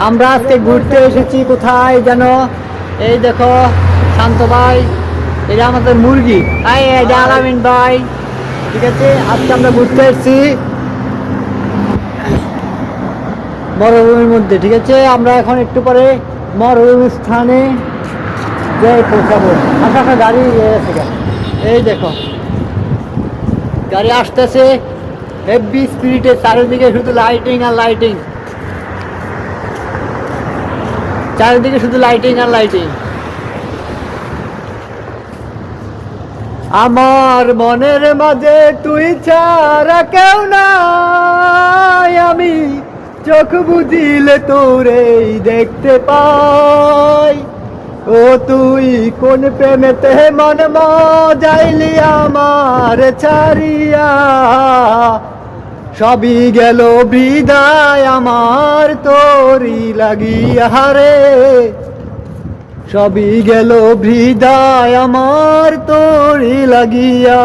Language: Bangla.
আমরা আজকে ঘুরতে এসেছি কোথায় যেন, এই দেখো শান্ত ভাই, এটা আমাদের মুরগি, এটা আলামিন ভাই, ঠিক আছে। আজকে আমরা ঘুরতে এসেছি মরুভূমির মধ্যে, ঠিক আছে। আমরা এখন একটু পরে মরুভূমির স্থানে যাই পৌঁছাবো। আশা গাড়ি এসে গেছে, এই দেখো গাড়ি আসতেছে হেভি স্পিরিটে, চারিদিকে শুধু লাইটিং আর লাইটিং, চারিদিকে শুধু লাইটিং আর লাইটিং। আমার মনের মাঝে তুই ছাড়া কেউ নাই, আমি চোখ বুঝিলে তোরেই দেখতে পাই। ও তুই কোন প্রেমেতে মন মজাইলি আমার ছাড়িয়া, সবই গেল বিদায় আমার তোরই লাগিয়া রে, সবই গেল বিদায় আমার তোরই লাগিয়া।